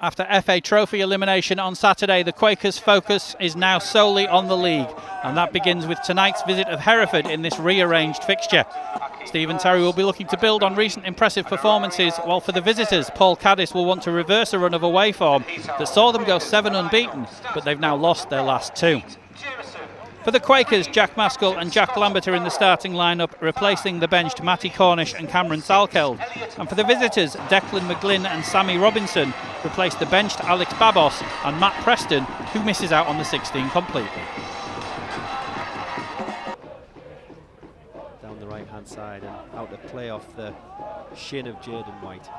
After FA Trophy elimination on Saturday, the Quakers' focus is now solely on the league, and that begins with tonight's visit of Hereford in this rearranged fixture. Stephen Terry will be looking to build on recent impressive performances, while for the visitors, Paul Caddis will want to reverse a run of away form that saw them go 7 unbeaten, but they've now lost their last 2. For the Quakers, Jack Maskell and Jack Lambert are in the starting lineup, replacing the benched Matty Cornish and Cameron Salkeld. And for the visitors, Declan McGlynn and Sammy Robinson replace the benched Alex Babos and Matt Preston, who misses out on the 16 completely. Down the right-hand side and out to play off the shin of Jaden White.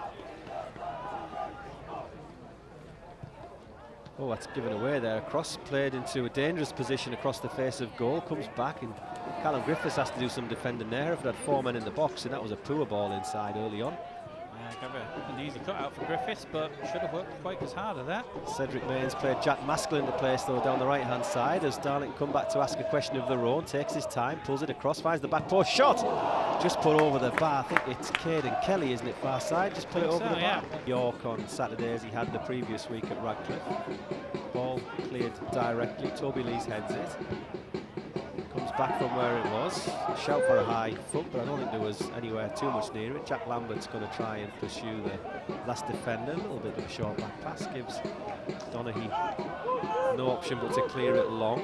Oh, that's given away there. A cross played into a dangerous position across the face of goal, comes back, and Callum Griffiths has to do some defending there. Hereford had 4 men in the box, and that was a poor ball inside early on. An easy cut out for Griffiths, but should have worked quite as harder there. Cedric Mains played Jack Maskell into place though down the right hand side as Darlington come back to ask a question of their own, takes his time, pulls it across, finds the back post, shot! Just put over the bar. I think it's Caden Kelly, isn't it, far side? Just put it over the bar. Yeah. York on Saturday as he had the previous week at Radcliffe. Ball cleared directly, Toby Lees heads it. Comes back from where it was, shout for a high foot, but I don't think there was anywhere too much near it. Jack Lambert's going to try and pursue the last defender. A little bit of a short back pass gives Donaghy no option but to clear it long.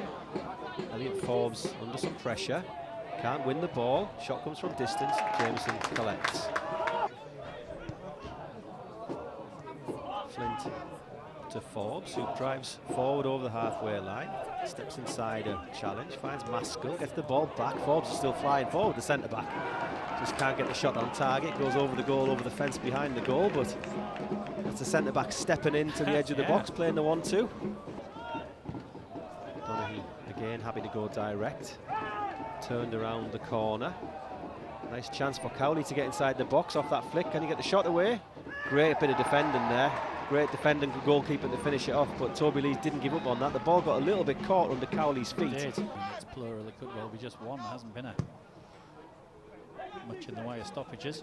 Elliot Forbes under some pressure, can't win the ball, shot comes from distance, Jameson collects. Flint to Forbes, who drives forward over the halfway line, steps inside a challenge, finds Maskell, gets the ball back. Forbes is still flying forward, the centre back just can't get the shot on target, goes over the goal, over the fence behind the goal, but it's the centre back stepping into the edge of the box, playing the 1-2. Donaghy again happy to go direct, turned around the corner, nice chance for Cowley to get inside the box off that flick. Can he get the shot away? Great bit of defending there. Great defending goalkeeper to finish it off, but Toby Lees didn't give up on that. The ball got a little bit caught under Cowley's feet. It's plural, it could well be just one. There hasn't been much in the way of stoppages.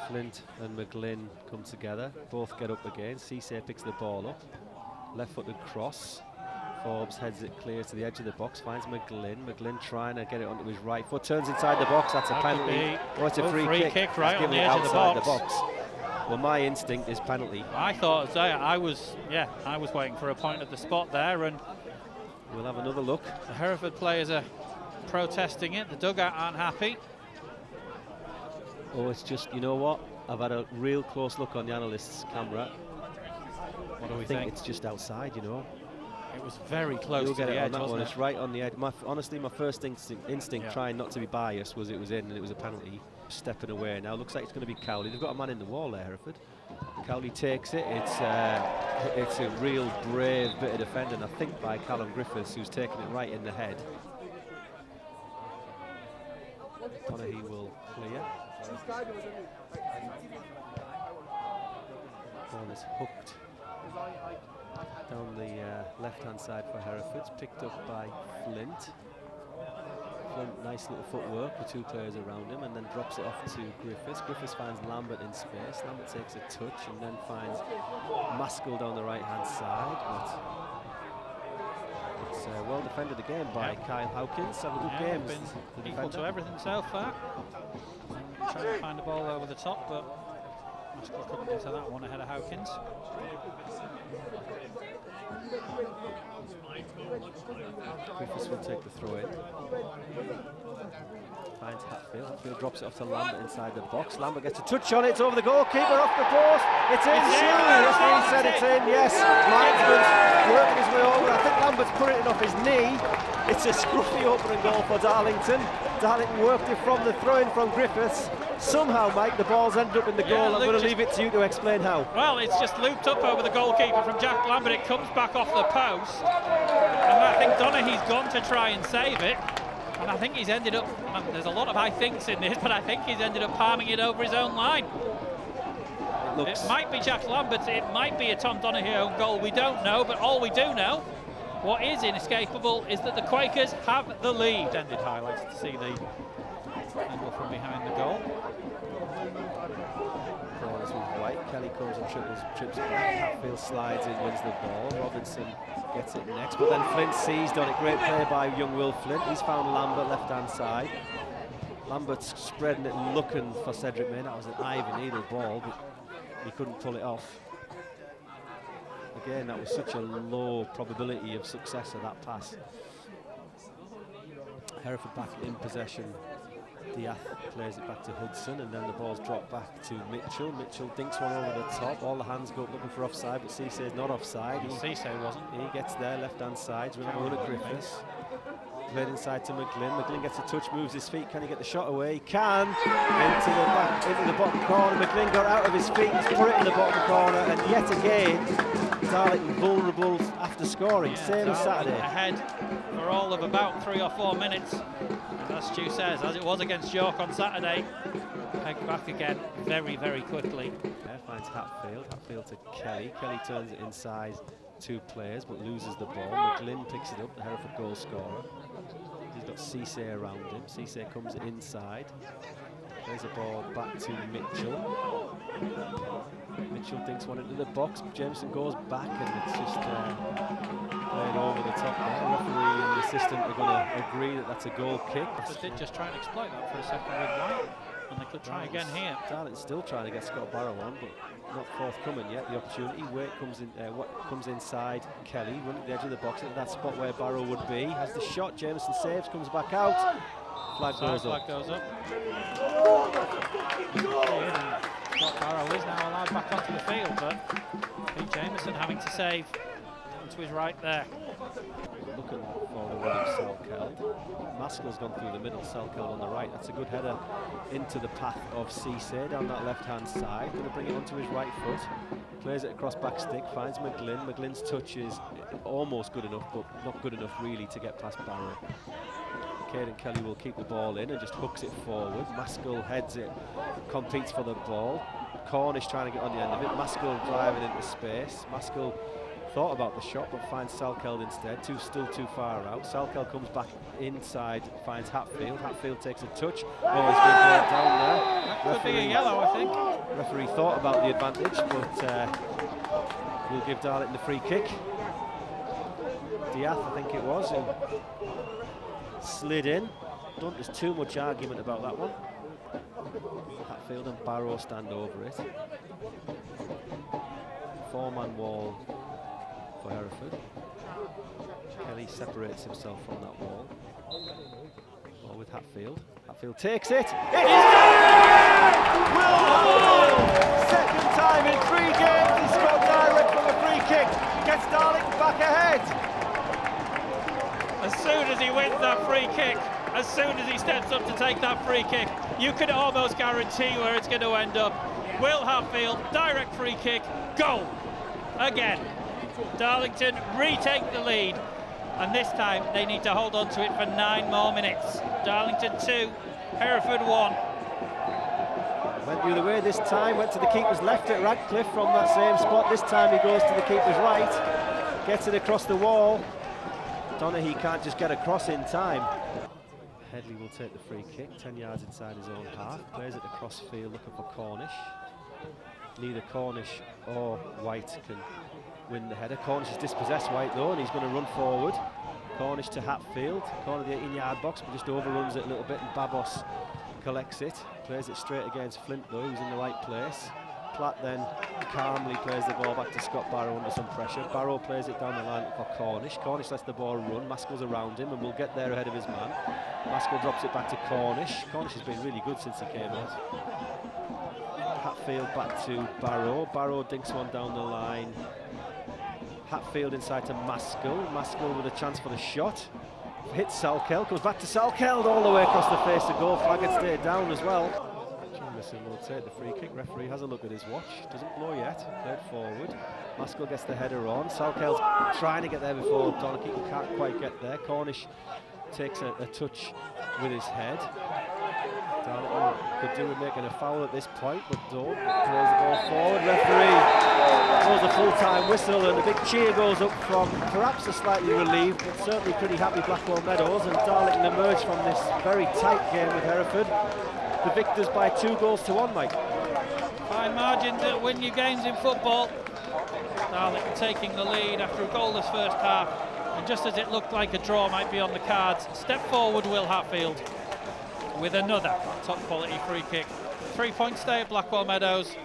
Flint and McGlynn come together, both get up again. Cisse picks the ball up, left-footed cross. Forbes heads it clear to the edge of the box, finds McGlynn. McGlynn trying to get it onto his right foot, turns inside the box. That's a penalty. Oh, it's a free kick right on the edge of the box. Well, my instinct is penalty. I thought I was waiting for a point at the spot there, and we'll have another look. The Hereford players are protesting it. The dugout aren't happy. Oh, it's just, you know what? I've had a real close look on the analyst's camera. What do we think? It's just outside, you know. It was very close to the edge, wasn't it? It's right on the edge. Honestly, my first instinct, trying not to be biased, was it was in and it was a penalty. Stepping away now, looks like it's going to be Cowley. They've got a man in the wall there, Hereford. Cowley takes it. It's a real brave bit of defending, I think, by Callum Griffiths, who's taken it right in the head. Donaghy will clear. Ball is hooked down the left-hand side for Hereford. It's picked up by Flint. Nice little footwork with 2 players around him, and then drops it off to Griffiths. Griffiths finds Lambert in space. Lambert takes a touch and then finds Maskell down the right-hand side. But it's well defended again by Kyle Howkins. Have a good game. Been equal to everything so far. Trying to find the ball over the top, but Maskell couldn't get to that one ahead of Howkins. Griffiths will take the throw in. Finds Hatfield. Hatfield drops it off to Lambert inside the box. Lambert gets a touch on it. It's over the goalkeeper, off the post. It's in. He said it's in. Yes. Linesman's working his way over. I think Lambert's put it off his knee. It's a scruffy opening goal for Darlington. Darlington worked it from the throw-in from Griffiths. Somehow, Mike, the ball's ended up in the goal. I'm going to leave it to you to explain how. Well, it's just looped up over the goalkeeper from Jack Lambert. It comes back off the post. And I think Donaghy's gone to try and save it. And I think he's ended up, there's a lot of I thinks in this, but I think he's ended up palming it over his own line. It might be Jack Lambert, it might be a Tom Donaghy own goal. We don't know, but all we do know, what is inescapable, is that the Quakers have the lead. Extended highlights to see the angle from behind the goal. Corners with White. Kelly comes and trips back. Hatfield slides in, wins the ball. Robinson gets it next, but then Flint seized on it. Great play by young Will Flint. He's found Lambert left-hand side. Lambert's spreading it, looking for Cedric May. That was an Ivy Needle ball, but he couldn't pull it off. Again, that was such a low probability of success of that pass. Hereford back in possession. Diath plays it back to Hudson, and then the ball's dropped back to Mitchell. Mitchell dinks one over the top. All the hands go up looking for offside, but Cissay's not offside. Cissay wasn't. He gets there, left-hand side. Remember at Griffiths. Played inside to McGlynn. McGlynn gets a touch, moves his feet. Can he get the shot away? He can. Into the bottom corner. McGlynn got out of his feet. He's put it in the bottom corner, and yet again, Darlington vulnerable after scoring. Yeah, same as Saturday. Ahead for all of about 3 or 4 minutes. And as Stu says, as it was against York on Saturday, pegged back again very, very quickly. Yeah, finds Hatfield. Hatfield to Kelly. Kelly turns it inside 2 players, but loses the ball. McGlynn picks it up, the Hereford goal scorer. He's got Cissay around him. Cissay comes inside. There's a ball back to Mitchell. Mitchell dinks one into the box. Jameson goes back, and it's just playing over the top there. The referee and the assistant are going to agree that that's a goal kick. They did just try and exploit that for a second with White, and they could try again here. Darlington's still trying to get Scott Barrow on, but not forthcoming yet. The opportunity. Waite comes inside. Kelly running at the edge of the box into that spot where Barrow would be. Has the shot. Jameson saves. Comes back out. Flag goes up. Scott Barrow is now allowed back onto the field, but Pete Jameson having to save onto his right there. Looking for the run of Salkeld. Maskell's gone through the middle, Salkeld on the right. That's a good header into the path of Cissay down that left-hand side. Going to bring it onto his right foot. Plays it across back stick, finds McGlynn. McGlynn's touch is almost good enough, but not good enough really to get past Barrow. Caden Kelly will keep the ball in and just hooks it forward. Maskell heads it, competes for the ball. Cornish trying to get on the end of it. Maskell driving into space. Maskell thought about the shot, but finds Salkeld instead. Still too far out. Salkeld comes back inside, finds Hatfield. Hatfield takes a touch. Oh, he's been brought down there. That could be a yellow, I think. Referee thought about the advantage, but we'll give Darlington the free kick. Diath, I think it was, who slid in. Don't there's too much argument about that one. Hatfield and Barrow stand over it. 4-man wall for Hereford. Kelly separates himself from that wall. Ball with Hatfield. Hatfield takes it. It's Will Hatfield! Second time in 3 games he scored direct from a free kick. Gets Darlington back ahead. As soon as he wins that free kick, as soon as he steps up to take that free kick, you can almost guarantee where it's going to end up. Will Hatfield, direct free kick, goal! Again. Darlington retake the lead, and this time they need to hold on to it for 9 more minutes. Darlington 2, Hereford 1. Went the other way this time, went to the keeper's left at Radcliffe from that same spot. This time he goes to the keeper's right, gets it across the wall. Donaghy can't just get across in time. Headley will take the free kick, 10 yards inside his own half. Plays it across field looking for Cornish. Neither Cornish or White can win the header. Cornish has dispossessed White though, and he's going to run forward. Cornish to Hatfield, corner of the 18-yard box, but just overruns it a little bit, and Babos collects it. Plays it straight against Flint though, who's in the right place. Platt then calmly plays the ball back to Scott Barrow under some pressure. Barrow plays it down the line for Cornish. Cornish lets the ball run. Maskell's around him and will get there ahead of his man. Maskell drops it back to Cornish. Cornish has been really good since he came out. Hatfield back to Barrow. Barrow dinks one down the line. Hatfield inside to Maskell. Maskell with a chance for the shot. Hits Salkeld, comes back to Salkeld all the way across the face of goal. Flag had stayed down as well. Jameson will take the free kick. Referee has a look at his watch. Doesn't blow yet. Played forward. Maskell gets the header on. Salkeld's trying to get there before Donaghy can't quite get there. Cornish takes a touch with his head. Darlington could do with making a foul at this point, but don't. Plays the ball forward. Referee blows a full-time whistle, and a big cheer goes up from perhaps a slightly relieved, but certainly pretty happy Blackwell Meadows, and Darlington emerge from this very tight game with Hereford. The victors by 2-1, Mike. 5 fine margins that win you games in football. Darlington taking the lead after a goalless first half, and just as it looked like a draw might be on the cards, step forward Will Hatfield with another top quality free kick. 3 points stay at Blackwell Meadows.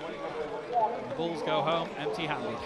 The Bulls go home empty-handed.